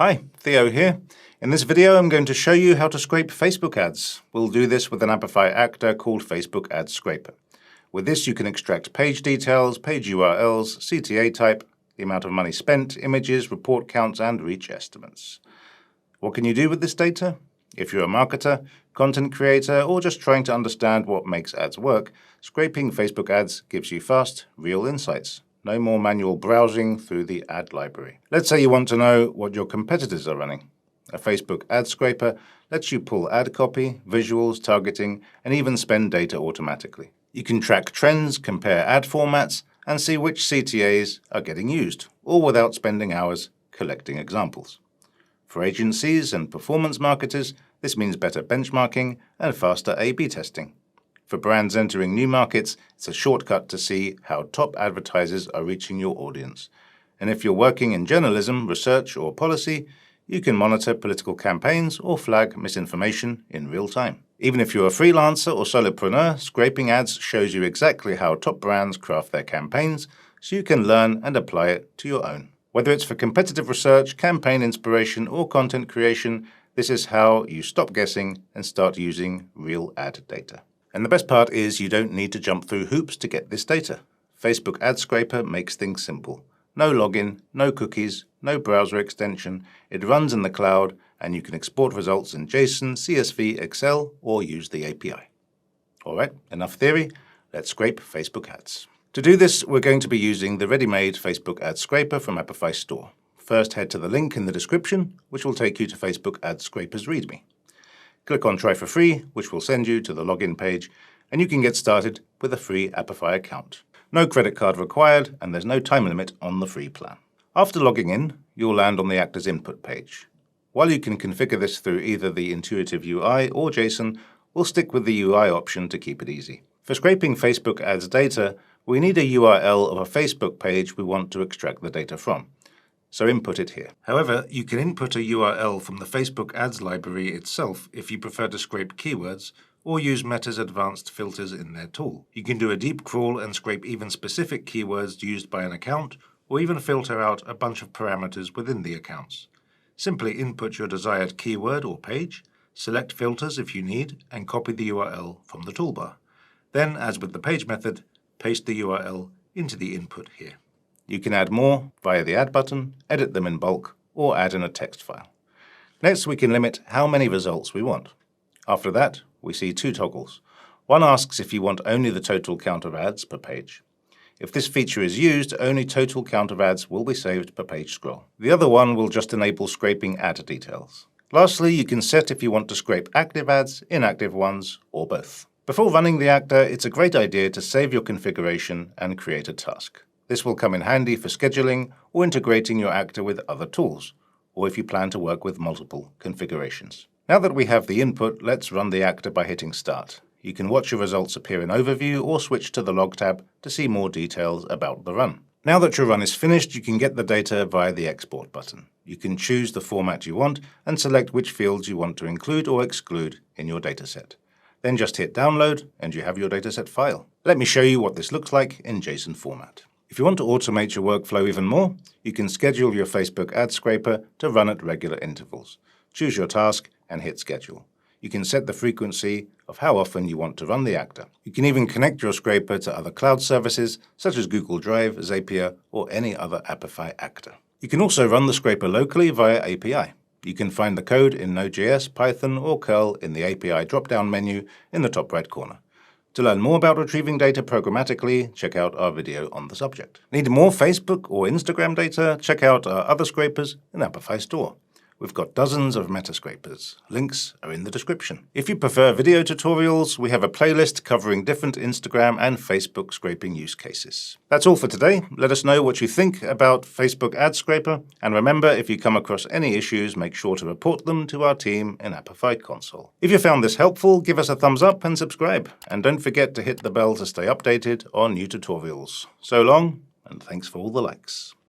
Hi, Theo here. In this video I'm going to show you how to scrape Facebook ads. We'll do this with an Apify actor called Facebook Ad Scraper. With this you can extract page details, page URLs, CTA type, the amount of money spent, images, report counts and reach estimates. What can you do with this data? If you're a marketer, content creator or just trying to understand what makes ads work, scraping Facebook ads gives you fast, real insights. No more manual browsing through the ad library. Let's say you want to know what your competitors are running. A Facebook ad scraper lets you pull ad copy, visuals, targeting, and even spend data automatically. You can track trends, compare ad formats, and see which CTAs are getting used, all without spending hours collecting examples. For agencies and performance marketers, this means better benchmarking and faster A/B testing. For brands entering new markets, it's a shortcut to see how top advertisers are reaching your audience. And if you're working in journalism, research, or policy, you can monitor political campaigns or flag misinformation in real time. Even if you're a freelancer or solopreneur, scraping ads shows you exactly how top brands craft their campaigns, so you can learn and apply it to your own. Whether it's for competitive research, campaign inspiration, or content creation, this is how you stop guessing and start using real ad data. And the best part is you don't need to jump through hoops to get this data. Facebook Ad Scraper makes things simple. No login, no cookies, no browser extension. It runs in the cloud and you can export results in JSON, CSV, Excel, or use the API. All right, enough theory. Let's scrape Facebook ads. To do this, we're going to be using the ready-made Facebook Ad Scraper from Apify Store. First, head to the link in the description, which will take you to Facebook Ad Scraper's README. Click on Try for Free, which will send you to the login page, and you can get started with a free Apify account. No credit card required, and there's no time limit on the free plan. After logging in, you'll land on the actor's input page. While you can configure this through either the intuitive UI or JSON, we'll stick with the UI option to keep it easy. For scraping Facebook ads data, we need a URL of a Facebook page we want to extract the data from. So input it here. However, you can input a URL from the Facebook ads library itself if you prefer to scrape keywords or use Meta's advanced filters in their tool. You can do a deep crawl and scrape even specific keywords used by an account, or even filter out a bunch of parameters within the accounts. Simply input your desired keyword or page, select filters if you need, and copy the URL from the toolbar. Then, as with the page method, paste the URL into the input here. You can add more via the Add button, edit them in bulk, or add in a text file. Next, we can limit how many results we want. After that, we see two toggles. One asks if you want only the total count of ads per page. If this feature is used, only total count of ads will be saved per page scroll. The other one will just enable scraping ad details. Lastly, you can set if you want to scrape active ads, inactive ones, or both. Before running the actor, it's a great idea to save your configuration and create a task. This will come in handy for scheduling or integrating your actor with other tools, or if you plan to work with multiple configurations. Now that we have the input, let's run the actor by hitting Start. You can watch your results appear in Overview or switch to the Log tab to see more details about the run. Now that your run is finished, you can get the data via the Export button. You can choose the format you want and select which fields you want to include or exclude in your dataset. Then just hit Download and you have your dataset file. Let me show you what this looks like in JSON format. If you want to automate your workflow even more, you can schedule your Facebook Ad Scraper to run at regular intervals. Choose your task and hit Schedule. You can set the frequency of how often you want to run the actor. You can even connect your scraper to other cloud services such as Google Drive, Zapier, or any other Apify actor. You can also run the scraper locally via API. You can find the code in Node.js, Python, or Curl in the API drop-down menu in the top right corner. To learn more about retrieving data programmatically, check out our video on the subject. Need more Facebook or Instagram data? Check out our other scrapers in Apify Store. We've got dozens of meta scrapers. Links are in the description. If you prefer video tutorials, we have a playlist covering different Instagram and Facebook scraping use cases. That's all for today. Let us know what you think about Facebook Ad Scraper. And remember, if you come across any issues, make sure to report them to our team in Apify Console. If you found this helpful, give us a thumbs up and subscribe. And don't forget to hit the bell to stay updated on new tutorials. So long, and thanks for all the likes.